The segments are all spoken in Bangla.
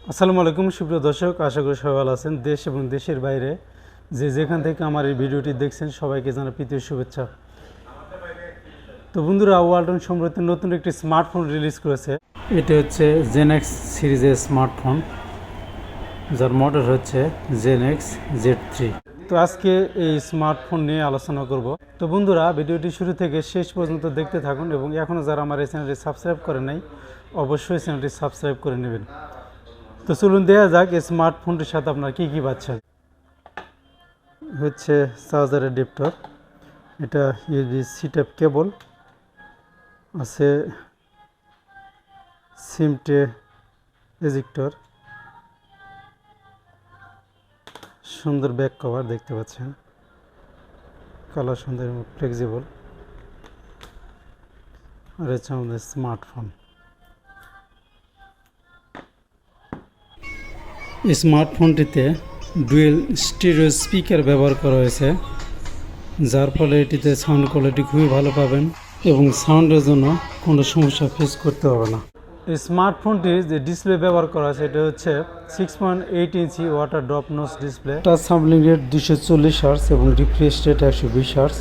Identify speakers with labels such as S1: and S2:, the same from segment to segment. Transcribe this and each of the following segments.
S1: আসসালামু আলাইকুম সুপ্রিয় দর্শক, আশা করি সবাই ভালো আছেন। দেশ এবং দেশের বাইরে যে যেখান থেকে আমার এই ভিডিওটি দেখছেন সবাইকে জানাই প্রীতি শুভেচ্ছা। তো বন্ধুরা, ওয়ালটন সম্প্রতি নতুন একটি স্মার্টফোন রিলিজ করেছে। এটা হচ্ছে জেনএক্স সিরিজের স্মার্টফোন, যার মডেল হচ্ছে জেনএক্স Z3। তো আজকে এই স্মার্টফোন নিয়ে আলোচনা করব। তো বন্ধুরা, ভিডিওটি শুরু থেকে শেষ পর্যন্ত দেখতে থাকুন এবং এখনও যারা আমার এই চ্যানেলটি সাবস্ক্রাইব করে নাই অবশ্যই চ্যানেলটি সাবস্ক্রাইব করে নেবেন। তো চলুন দেওয়া যাক এই স্মার্টফোনটির সাথে আপনারা কী কী পাচ্ছেন। হচ্ছে চার্জার অ্যাডাপ্টার, এটা USB-C টাইপ কেবল আছে, সিম ট্রে এজেক্টর, সুন্দর ব্যাক কভার দেখতে পাচ্ছেন, কালার সুন্দর এবং ফ্লেক্সিবল। আর হচ্ছে আমাদের স্মার্টফোন। এই স্মার্টফোনটিতে ডুয়েল স্টিরিও স্পিকার ব্যবহার করা হয়েছে, যার ফলে এটিতে সাউন্ড কোয়ালিটি খুবই ভালো পাবেন এবং সাউন্ডের জন্য কোনো সমস্যা ফেস করতে হবে না। এই স্মার্টফোনটির যে ডিসপ্লে ব্যবহার করা আছে এটা হচ্ছে 6.8 inch water drop notch display, touch sampling rate 240 hertz এবং রিফ্রেশ রেট 120 হার্টজ।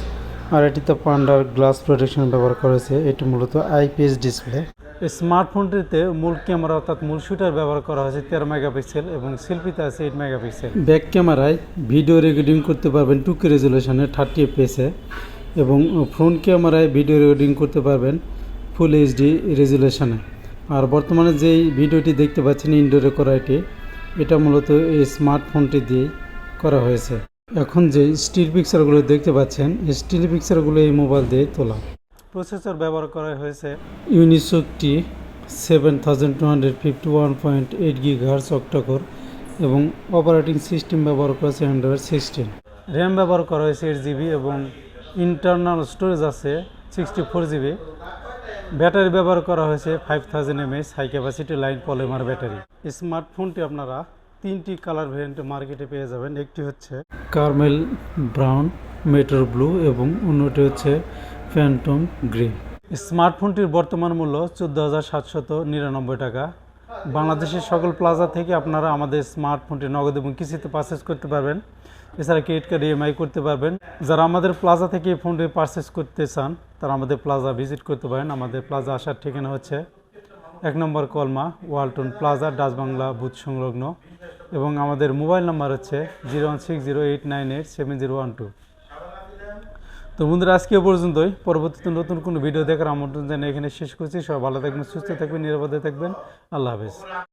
S1: আর এটিতে পান্ডার গ্লাস প্রোটেকশন ব্যবহার করা হয়েছে, এটি মূলত IPS ডিসপ্লে। এই স্মার্টফোনটিতে মূল ক্যামেরা অর্থাৎ মূল শুটার ব্যবহার করা হয়েছে 13 মেগাপিক্সেল এবং সেলফিতে আছে 8 মেগাপিক্সেল। ব্যাক ক্যামেরায় ভিডিও রেকর্ডিং করতে পারবেন 2K রেজুলেশনে 30 fps এবং ফ্রন্ট ক্যামেরায় ভিডিও রেকর্ডিং করতে পারবেন ফুল HD রেজুলেশনে। আর বর্তমানে যেই ভিডিওটি দেখতে পাচ্ছেন ইনডোরে করা এটা মূলত এই স্মার্টফোনটি দিয়ে করা হয়েছে। এখন যে স্টিল পিকচারগুলো দেখতে পাচ্ছেন এই স্টিল পিকচারগুলো এই মোবাইল দিয়ে তোলা। প্রসেসর ব্যবহার করা হয়েছে ইউনিসোক T7251.8 GHz অক্টাকোর এবং অপারেটিং সিস্টেম ব্যবহার করা হয়েছে Android 16। র্যাম ব্যবহার করা হয়েছে 8GB এবং ইন্টারনাল স্টোরেজ আছে 64GB। ব্যাটারি ব্যবহার করা হয়েছে 5000 mAh high capacity line polymer battery. এই স্মার্টফোনটি আপনারা 3টি কালার ভেরিয়েন্টে মার্কেটে পেয়ে যাবেন। একটি হচ্ছে কার্মেল ব্রাউন, মেট্রো ব্লু এবং অন্যটি হচ্ছে ফ্যান্টম গ্রে। স্মার্টফোনটির বর্তমান মূল্য 14,799 টাকা। বাংলাদেশের সকল প্লাজা থেকে আপনারা আমাদের স্মার্টফোনটি নগদ এবং কিস্তিতে পারচেস করতে পারবেন। এছাড়া ক্রেডিট কার্ড EMI করতে পারবেন। যারা আমাদের প্লাজা থেকে এই ফোনটি পারচেস করতে চান তারা আমাদের প্লাজা ভিজিট করতে পারেন। আমাদের প্লাজা আসার ঠিকানা হচ্ছে 1 নম্বর কলমা, Walton plaza, Dutch Bangla booth সংলগ্ন এবং আমাদের মোবাইল নাম্বার হচ্ছে 01608987012। তো বন্ধুরা, আজকে পর্যন্তই। পরবর্তীতে নতুন কোনো ভিডিও দেখার আমন্ত্রণ জানিয়ে এখানে শেষ করছি। সবাই ভালো থাকবেন, সুস্থ থাকবেন, নিরাপদে থাকবেন। আল্লাহ হাফেজ।